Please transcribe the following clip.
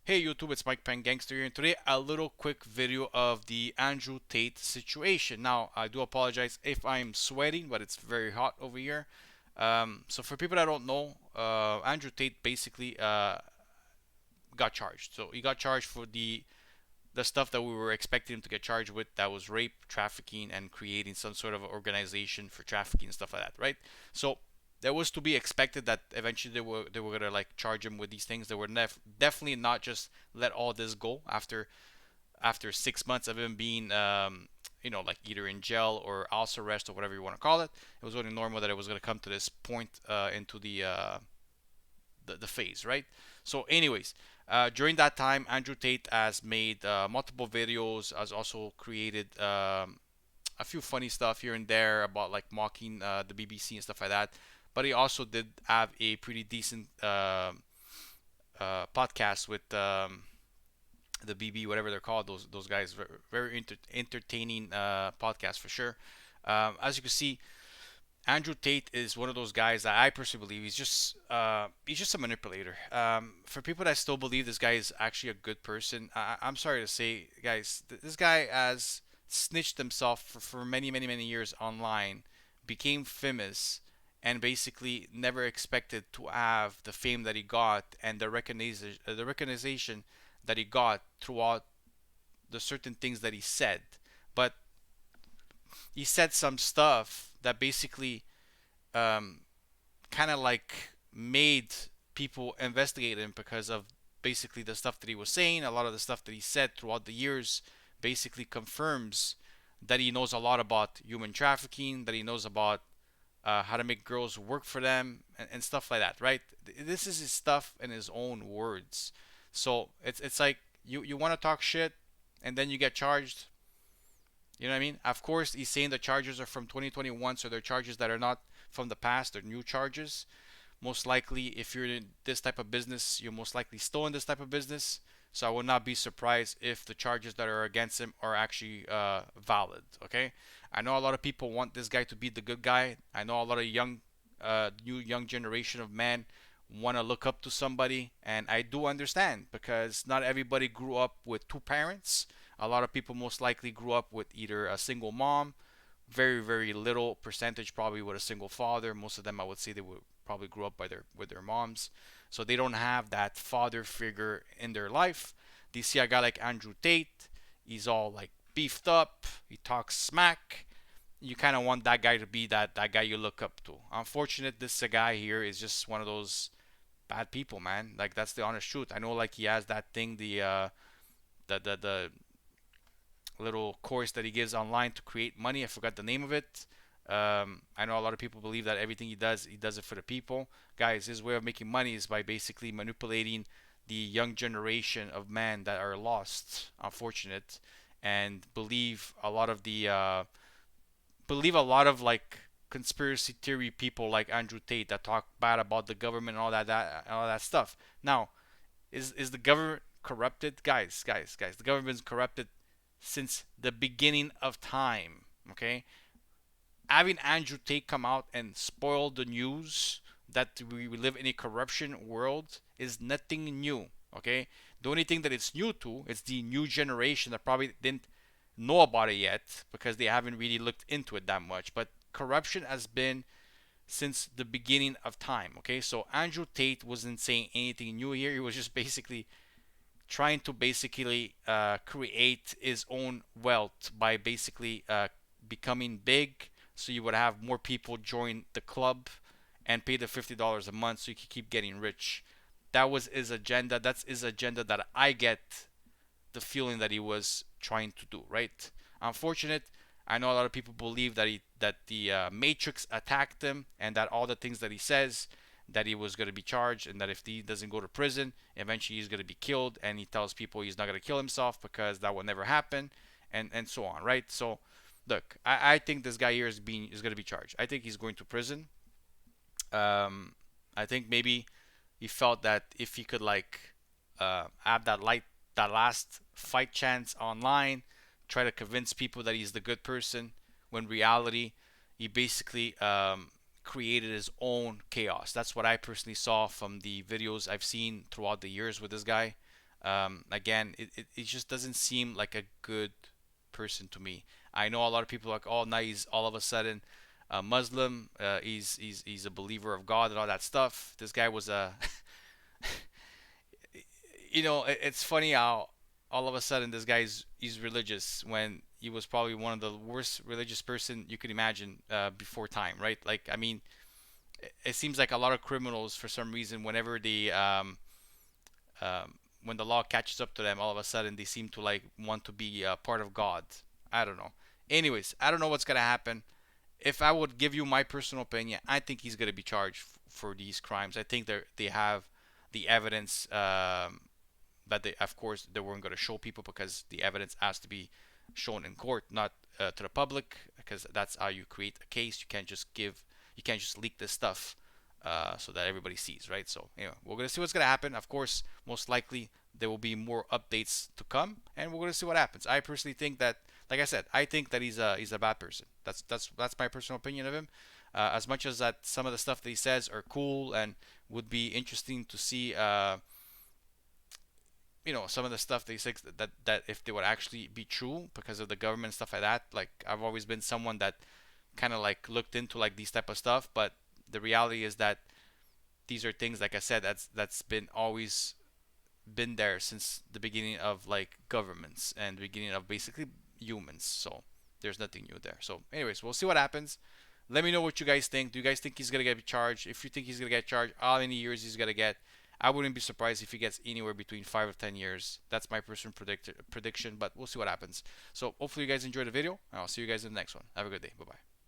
Hey YouTube, it's Mike Penn Gangster here, and today a little quick video of the Andrew Tate situation. Now, I do apologize if I'm sweating, but it's very hot over here. So for people that don't know, Andrew Tate basically got charged. So he got charged for the stuff that we were expecting him to get charged with. That was rape, trafficking, and creating some sort of organization for trafficking and stuff like that, right? So that was to be expected that eventually they were gonna like charge him with these things. They were definitely not just let all this go after 6 months of him being like either in jail or house arrest or whatever you want to call it. It was only normal that it was gonna come to this point into the phase, right? So, anyways, during that time, Andrew Tate has made multiple videos, has also created a few funny stuff here and there about like mocking the BBC and stuff like that. But he also did have a pretty decent podcast with the BB, whatever they're called. Those guys, very entertaining podcast for sure. As you can see, Andrew Tate is one of those guys that I personally believe he's just a manipulator. For people that still believe this guy is actually a good person, I'm sorry to say, guys, this guy has snitched himself for many years online, became famous, and basically never expected to have the fame that he got and the recognition that he got throughout the certain things that he said. But he said some stuff that basically um, kind of like made people investigate him because of basically the stuff that he was saying. A lot of the stuff that he said throughout the years basically confirms that he knows a lot about human trafficking, that he knows about how to make girls work for them, and stuff like that, right? This is his stuff in his own words. So it's like you want to talk shit and then you get charged. You know what I mean? Of course, he's saying the charges are from 2021, so they're charges that are not from the past, they're new charges. Most likely, if you're in this type of business, you're most likely still in this type of business. So I would not be surprised if the charges that are against him are actually valid. Okay, I know a lot of people want this guy to be the good guy. I know a lot of young generation of men want to look up to somebody, and I do understand because not everybody grew up with two parents. A lot of people most likely grew up with either a single mom, very little percentage probably with a single father. Most of them I would say they would probably grew up by their with their moms, so they don't have that father figure in their life. They see a guy like Andrew Tate, he's all like beefed up, he talks smack. You kind of want that guy to be that guy you look up to. Unfortunate, this guy here is just one of those bad people, man. Like that's the honest truth. I know, like he has that thing, the little course that he gives online to create money. I forgot the name of it. I know a lot of people believe that everything he does it for the people. Guys, his way of making money is by basically manipulating the young generation of men that are lost, unfortunate, and believe a lot of like conspiracy theory people like Andrew Tate that talk bad about the government and all that stuff. Now, is the government corrupted? Guys, the government's corrupted since the beginning of time. Okay, having Andrew Tate come out and spoil the news that we live in a corruption world is nothing new. Okay, the only thing that it's new to is the new generation that probably didn't know about it yet because they haven't really looked into it that much. But corruption has been since the beginning of time. Okay, so Andrew Tate wasn't saying anything new here. He was just basically trying to create his own wealth by basically becoming big, so you would have more people join the club and pay the $50 a month so you can keep getting rich. That was his agenda. That's his agenda that I get the feeling that he was trying to do, right? Unfortunate. I know a lot of people believe that the Matrix attacked him and that all the things that he says that he was going to be charged and that if he doesn't go to prison, eventually he's going to be killed. And he tells people he's not going to kill himself because that will never happen, and so on, right? So, look, I think this guy here is going to be charged. I think he's going to prison. I think maybe he felt that if he could like have that last fight chance online, try to convince people that he's the good person, when reality he basically created his own chaos. That's what I personally saw from the videos I've seen throughout the years with this guy. Again, it just doesn't seem like a good person to me. I know a lot of people are like, oh, now he's all of a sudden a Muslim. He's a believer of God and all that stuff. This guy was a, it's funny how all of a sudden this guy's he's religious when he was probably one of the worst religious person you could imagine before time, right? Like, I mean, it seems like a lot of criminals for some reason, whenever when the law catches up to them, all of a sudden they seem to like want to be part of God. I don't know. Anyways, I don't know what's gonna happen. If I would give you my personal opinion, I think he's gonna be charged for these crimes. I think they have the evidence that they, of course, they weren't gonna show people because the evidence has to be shown in court, not to the public, because that's how you create a case. You can't just leak this stuff so that everybody sees, right? So anyway, we're gonna see what's gonna happen. Of course, most likely there will be more updates to come, and we're gonna see what happens. I personally think that, like I said, I think that he's a bad person. That's my personal opinion of him. As much as that some of the stuff that he says are cool and would be interesting to see, some of the stuff that he says that if they would actually be true because of the government and stuff like that. Like, I've always been someone that kind of like looked into like these type of stuff, but the reality is that these are things, like I said, that's been always been there since the beginning of like governments and the beginning of basically humans. So there's nothing new there. So anyways, we'll see what happens. Let me know what you guys think. Do you guys think he's gonna get charged? If you think he's gonna get charged, how many years he's gonna get? I wouldn't be surprised if he gets anywhere between 5 or 10 years. That's my personal prediction, but we'll see what happens. So hopefully you guys enjoyed the video. I'll see you guys in the next one. Have a good day. Bye bye.